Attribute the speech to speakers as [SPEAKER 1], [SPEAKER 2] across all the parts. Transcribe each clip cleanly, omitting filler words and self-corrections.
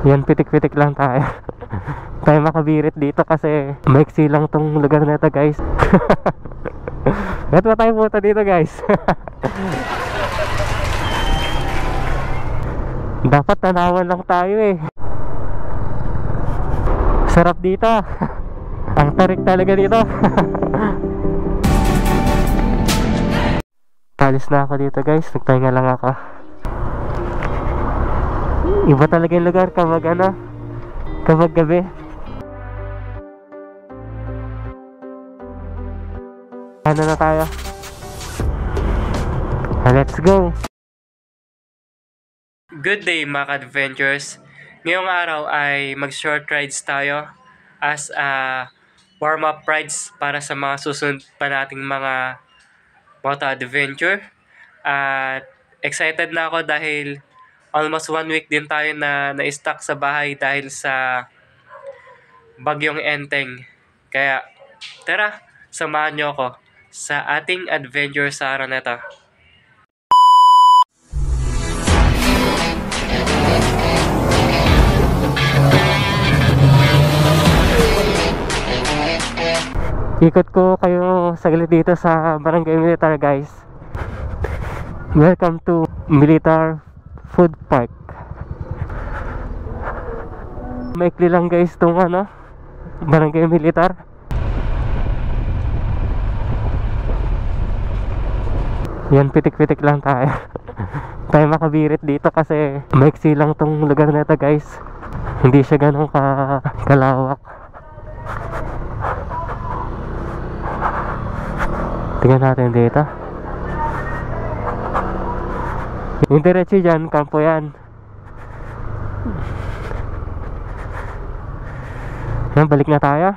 [SPEAKER 1] Yan, pitik-pitik lang tayo. Tayo makabirit dito kasi maiksi lang tong lugar na ito, guys. Ba't ba tayo punta dito, guys? Dapat tanawan lang tayo eh. Sarap dito. Ang tarik talaga dito. Palis na ako dito, guys. Nagpahinga lang ako. Iba talaga yung lugar kapag kapag gabi. Ano na tayo? Let's go! Good day mga adventures. Ngayong araw ay mag short rides tayo as warm up rides para sa mga susunod pa nating mga moto adventure. At excited na ako dahil almost 1 week din tayo na-stuck sa bahay dahil sa bagyong Enteng. Kaya tara, samahan nyo ako sa ating adventure sa araw na ito. Ikot ko kayo saglit dito sa Barangay Militar, guys. Welcome to Militar Food Park. Maikli lang, guys, itong Barangay Militar. Yan, pitik-pitik lang tayo. Tayo makabirit dito kasi maiksi lang itong lugar na ito, guys. Hindi siya ganun kalawak. Tingnan natin dito. Yung diretso dyan, kampo yan. Yan, balik na tayo.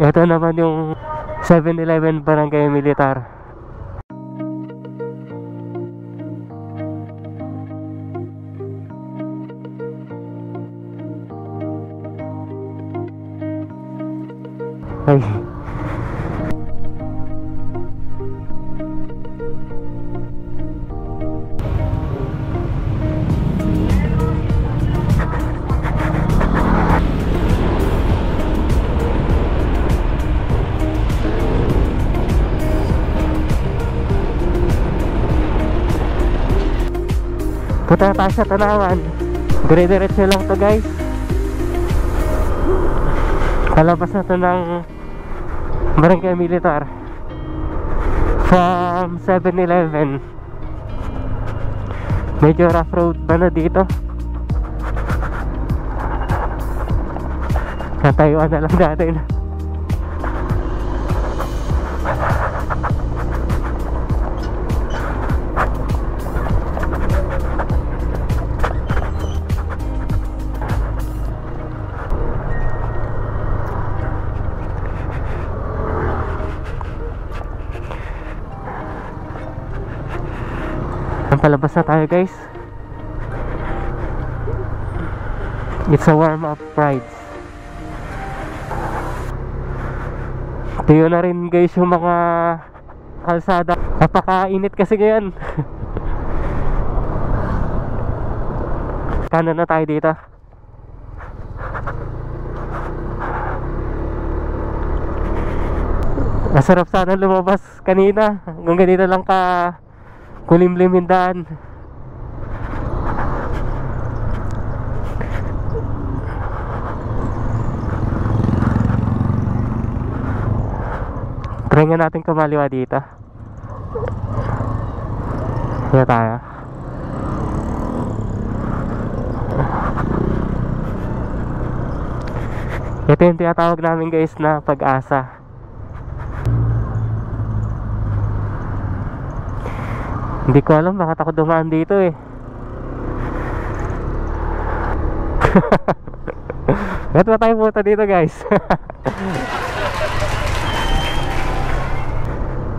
[SPEAKER 1] Ito naman yung 7-Eleven Barangay Militar. Ay. Punta tayo sa Tanawan. Dire-diretso lang to, guys. Palabas na to ng Barangay Militar from 7-Eleven. Medyo rough road ba na dito? Natayuan na lang natin. Palabas na tayo, guys. It's a warm up rides. Tuyo na rin, guys, yung mga kalsada. Napakainit kasi ngayon. Kanan na tayo dito. Masarap sana lumabas kanina kung ganito lang kulimlim yung daan. Try nga natin kumaliwa dito. Kaya tayo. Ito yung tinatawag namin, guys, na Pag-asa. Hindi ko alam bakit ako dumaan dito eh. Ba't ba tayo punta dito, guys?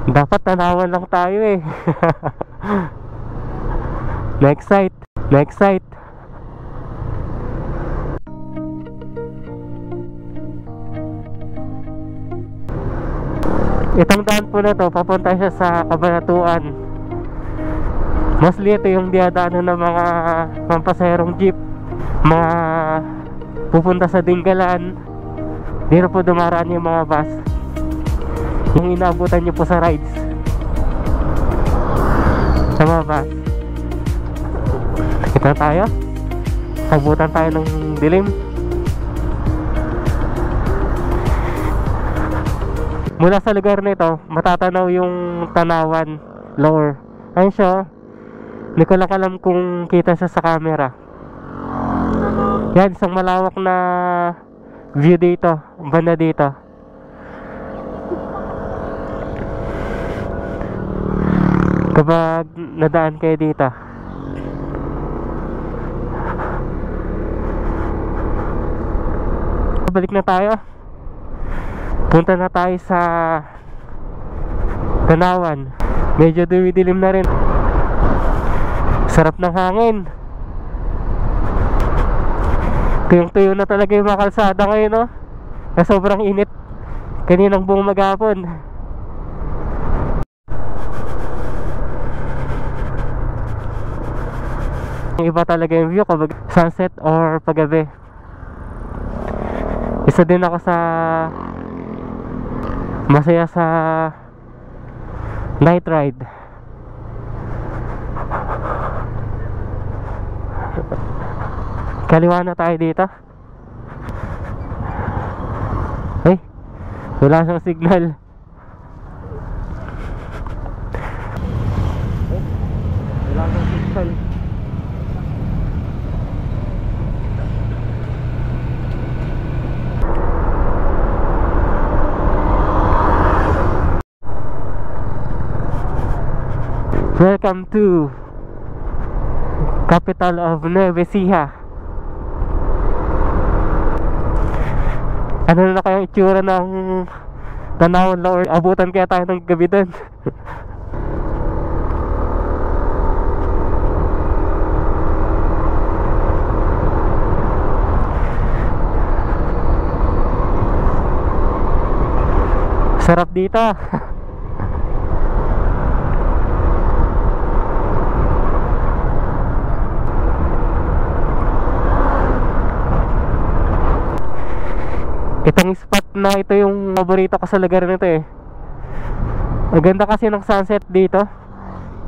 [SPEAKER 1] Dapat tanawan lang tayo eh. Next site. Next site. Itong daan po na to, papunta siya sa Cabanatuan. Mostly ito yung diadaanan ng mga pampasaherong jeep, mga pupunta sa Dingalan. Dito po dumaraan yung mga bus, yung inaabutan nyo po sa rides sa mga bus. Kita tayo, abutan tayo ng dilim. Mula sa lugar nito matatanaw yung Tanawan Lower. Ayun siya, hindi ko lang alam kung kita siya sa camera. Yan, isang malawak na view dito, banda dito. Kapag nadaan kayo dito, balik na tayo. Punta na tayo sa Tanawan. Medyo dumidilim na rin. Sarap ng hangin. Tuyong-tuyo na talaga yung mga kalsada ngayon, no? Na sobrang init kaninang buong maghapon. Iba talaga yung view kapag sunset or paggabi. Isa din ako sa masaya sa night ride. Kaliwa na tayo dito. Ay, wala siyang signal. Wala siyang signal. Welcome to capital of Nueva Ecija. Ano na kaya itsura ng Tanawan Lower? Abutan kaya tayo ng gabi dun. Sarap dito. Itong spot na ito yung paborito ko sa lugar nito eh. Ang ganda kasi ng sunset dito.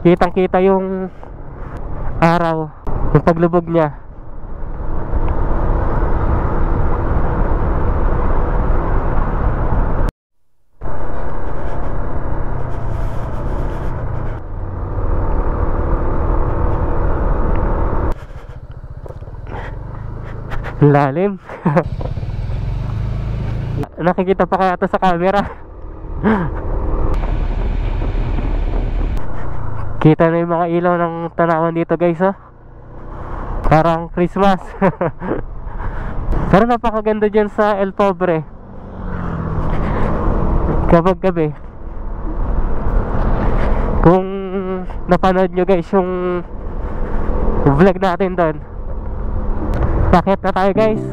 [SPEAKER 1] Kitang kita yung araw, yung paglubog niya. Lalim. Nakikita pa kaya ito sa camera. Kita na yung mga ilaw ng Tanawan dito guys, oh. Parang Christmas. Pero napakaganda dyan sa El Pobre kapag gabi. Kung napanood nyo guys yung vlog natin doon. Bakit na tayo guys?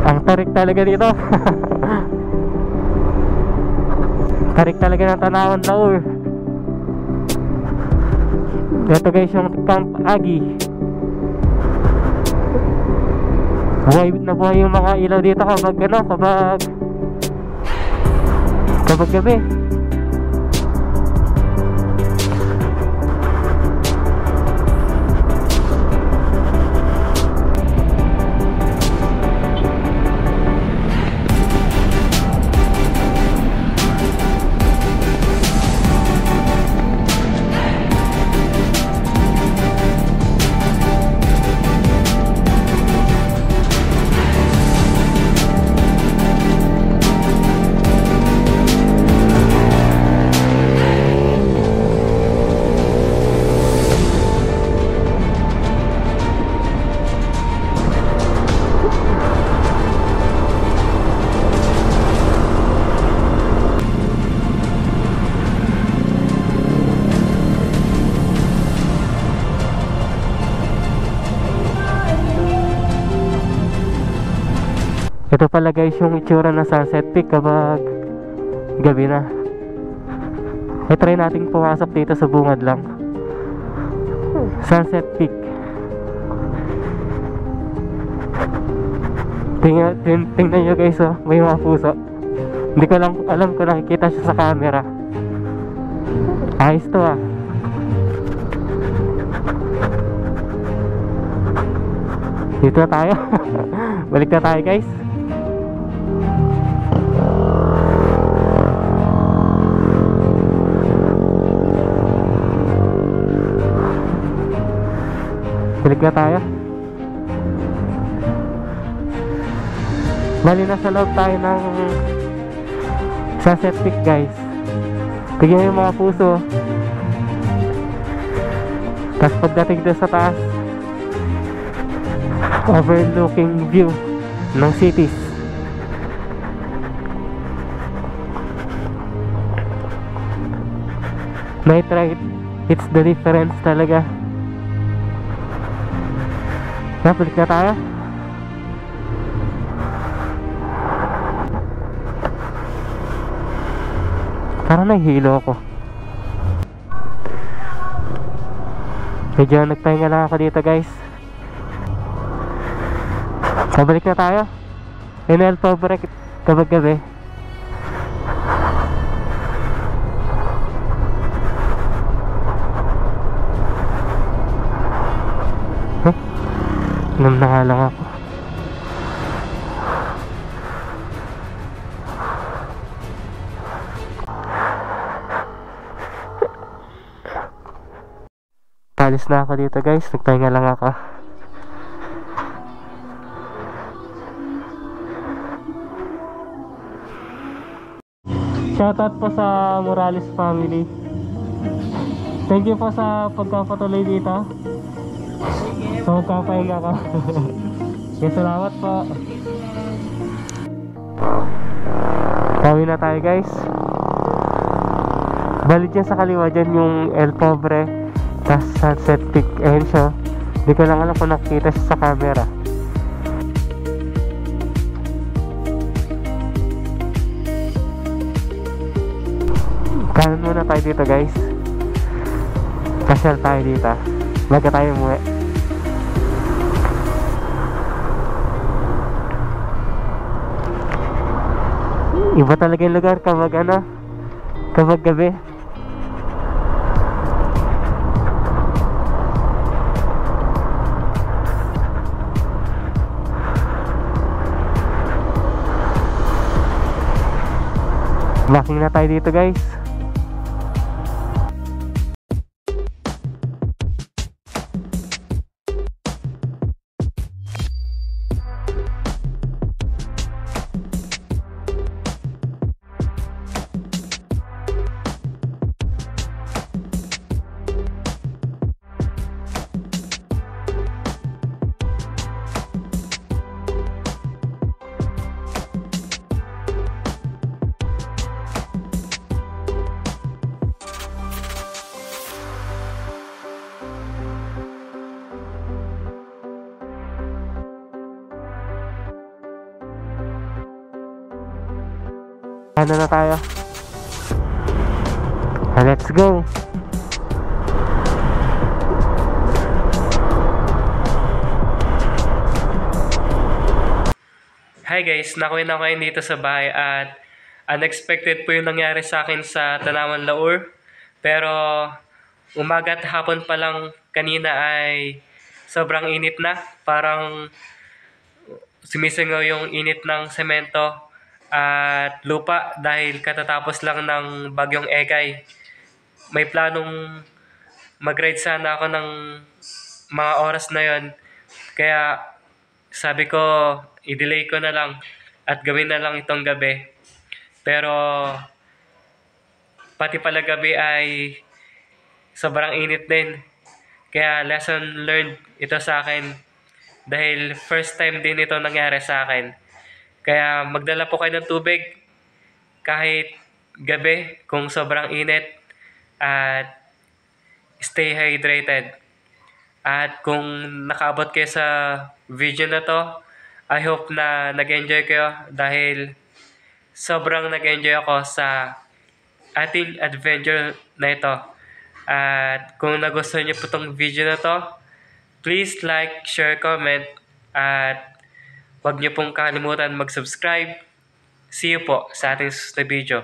[SPEAKER 1] Ang tarik talaga dito. Tarik talaga ng Tanawan Lower. Ito guys yung Camp Agi. Buhay na buhay yung mga ilaw dito kapag ano, kapag gabi. Ito pala guys yung itsura ng sunset peak kapag gabi na. I-try nating pumasok dito sa bungad lang. Sunset Peak. Tingnan nyo guys, oh, may mga puso. Hindi ko lang alam kung nakikita siya sa camera. Ayos to ah. Dito na tayo. Balik na tayo guys. Balik na tayo. Bali nasa loob tayo ng Sunset Peak guys. Tignan yung mga puso. Tapos pagdating doon sa taas, overlooking view ng cities. Night ride, it's the difference talaga. Balik na tayo. Parang nahihilo ako. Medyo nagpahinga lang ako dito guys. Balik na tayo. NL Pobre kapag gabi. Nam na nga lang ako. Alis na ako dito guys, nagpahinga lang ako. Shoutout po sa Morales family. Thank you po sa pagkapatuloy dito. So magpapahinga ka. Okay, salamat po. Pauwi na tayo guys. Balik dyan sa kaliwa dyan yung El Pobre, tas Sunset Peak. Ayun siya. Hindi ko lang alam kung nakikita siya sa camera. Kanan muna tayo dito guys. Pasyal tayo dito bago tayo umuwi. Iba talaga yung lugar kapag ano, kapag gabi. Backing na tayo dito guys. Ano na tayo? Let's go! Hi guys, nakuha na kayo dito sa bahay at unexpected po yung nangyari sa akin sa Tanawan Laur. Pero umaga at hapon pa lang kanina ay sobrang init na. Parang sumisingaw yung init ng semento at lupa dahil katatapos lang ng bagyong Egay. May planong mag-ride sana ako ng mga oras na yon. Kaya sabi ko, i-delay ko na lang at gawin na lang itong gabi. Pero pati pala gabi ay sobrang init din. Kaya lesson learned ito sa akin. Dahil first time din ito nangyari sa akin. Kaya magdala po kayo ng tubig kahit gabi kung sobrang init at stay hydrated. At kung nakaabot kayo sa video na to, I hope na nag-enjoy kayo dahil sobrang nag-enjoy ako sa ating adventure na ito. At kung nagustuhan niyo po itong video na to, please like, share, comment, at huwag niyo pong kalimutan mag-subscribe. See you po sa ating susunod na video.